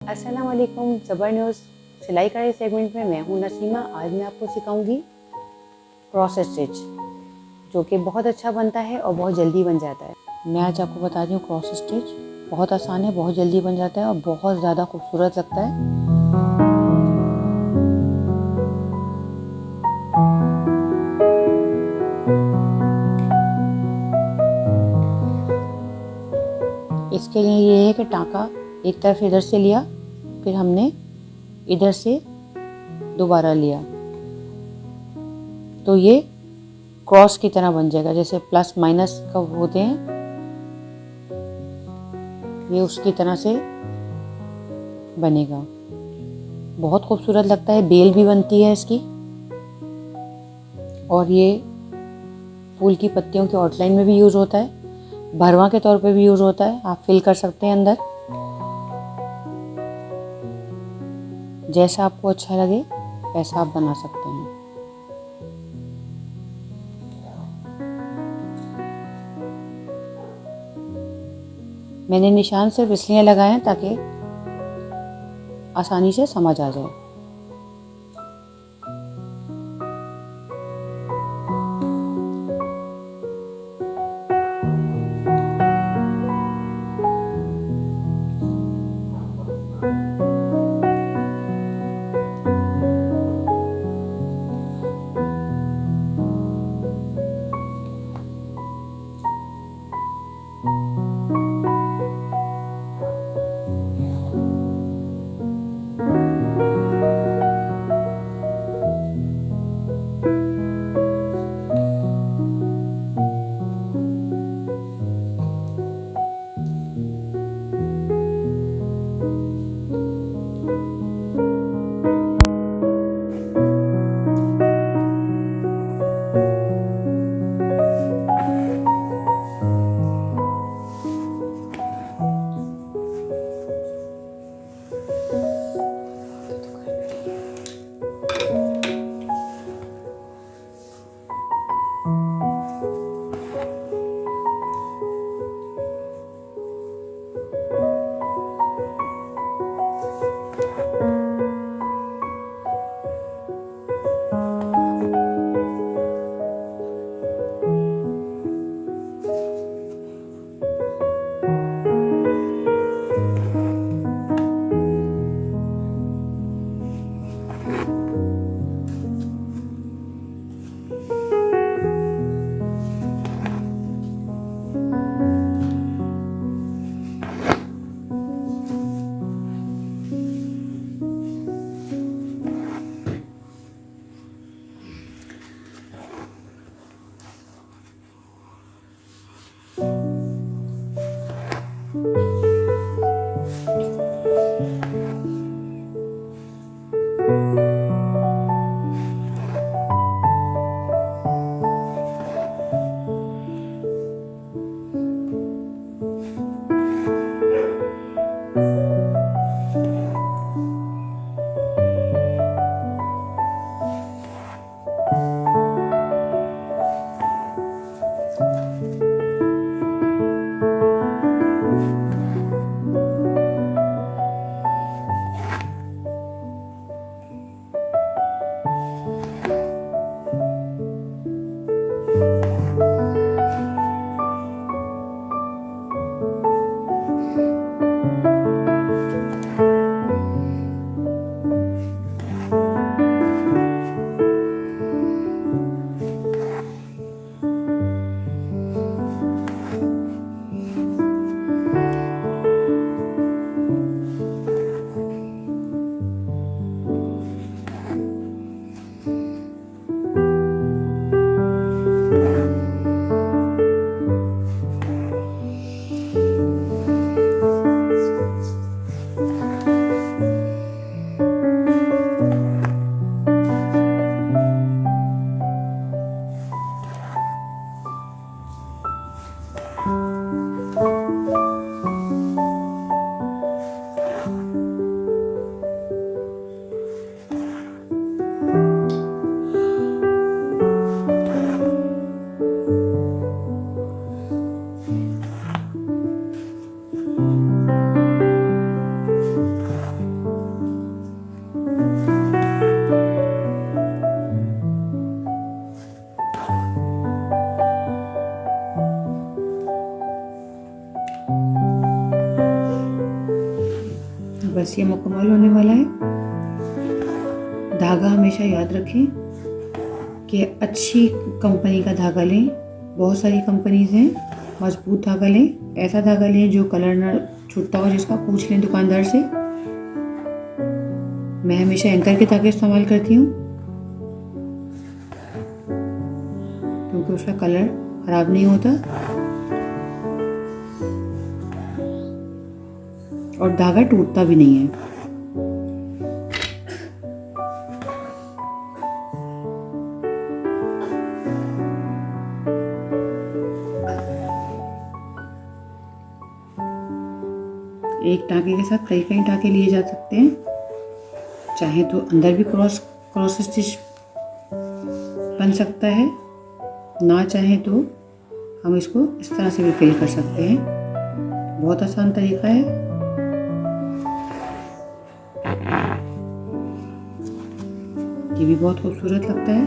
अस्सलाम वालेकुम। ज़बर न्यूज़ सिलाई कढ़ाई सेगमेंट में मैं हूँ नसीमा। आज मैं आपको सिखाऊंगी क्रॉस स्टिच, जो कि बहुत अच्छा बनता है और बहुत जल्दी बन जाता है। मैं आज आपको बता रही हूँ क्रॉस स्टिच बहुत आसान है, बहुत जल्दी बन जाता है और बहुत ज़्यादा खूबसूरत लगता है। इसके लिए ये है कि टाँका एक तरफ इधर से लिया, फिर हमने इधर से दोबारा लिया, तो ये क्रॉस की तरह बन जाएगा। जैसे प्लस माइनस का होते हैं, ये उसकी तरह से बनेगा। बहुत खूबसूरत लगता है, बेल भी बनती है इसकी, और ये फूल की पत्तियों के आउटलाइन में भी यूज़ होता है, भरवा के तौर पे भी यूज़ होता है। आप फिल कर सकते हैं अंदर, जैसा आपको अच्छा लगे वैसा आप बना सकते हैं। मैंने निशान सिर्फ इसलिए लगाए हैं ताकि आसानी से समझ आ जाए। बस ये मुकम्मल होने वाला है। धागा हमेशा याद रखें कि अच्छी कंपनी का धागा लें। बहुत सारी कंपनीज़ हैं, मजबूत धागा लें। ऐसा धागा लें जो कलर ना छूटता हो, जिसका पूछ लें दुकानदार से। मैं हमेशा एंकर के धागे इस्तेमाल करती हूँ क्योंकि उसका कलर ख़राब नहीं होता और धागा टूटता भी नहीं है। एक टाँके के साथ कई कई टाँके लिए जा सकते हैं। चाहे तो अंदर भी क्रॉस स्टिच बन सकता है, ना चाहे तो हम इसको इस तरह से भी फिल कर सकते हैं। बहुत आसान तरीका है। ये भी बहुत खूबसूरत लगता है।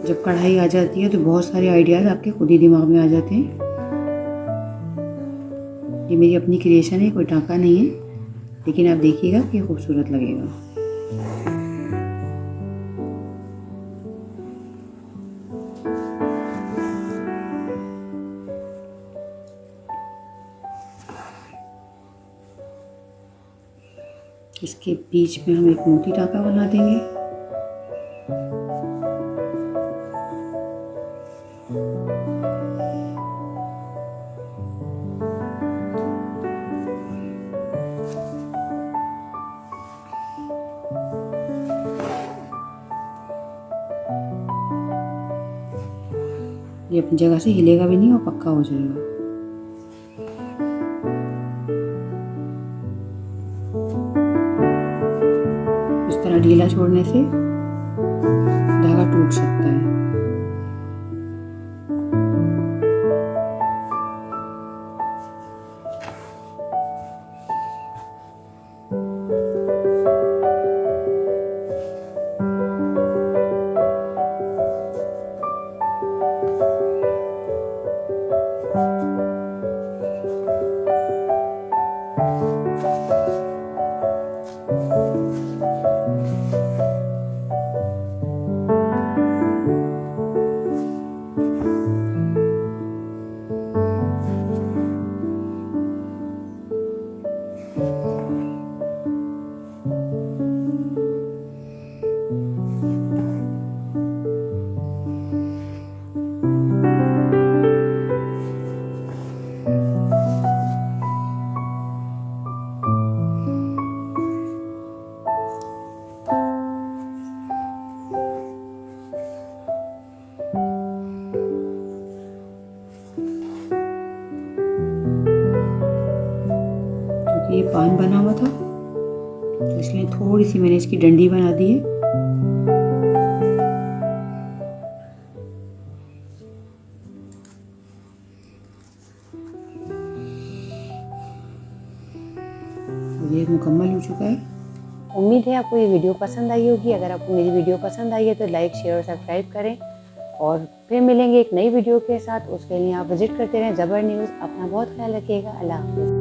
जब कढ़ाई आ जाती है तो बहुत सारे आइडियाज़ आपके खुद ही दिमाग में आ जाते हैं। ये मेरी अपनी क्रिएशन है, कोई टाँका नहीं है, लेकिन आप देखिएगा कि खूबसूरत लगेगा। इसके बीच में हम एक मोती टाँका बना देंगे। ये अपनी जगह से हिलेगा भी नहीं और पक्का हो जाएगा। इस तरह ढीला छोड़ने से धागा टूट सकता है। ये पान बना हुआ था इसलिए थोड़ी सी मैंने इसकी डंडी बना दी है। ये मुकम्मल हो चुका है। उम्मीद है आपको ये वीडियो पसंद आई होगी। अगर आपको मेरी वीडियो पसंद आई है तो लाइक, शेयर और सब्सक्राइब करें और फिर मिलेंगे एक नई वीडियो के साथ। उसके लिए आप विजिट करते रहें ज़बर न्यूज़। अपना बहुत ख्याल रखिएगा। अल्लाह हाफ़िज़।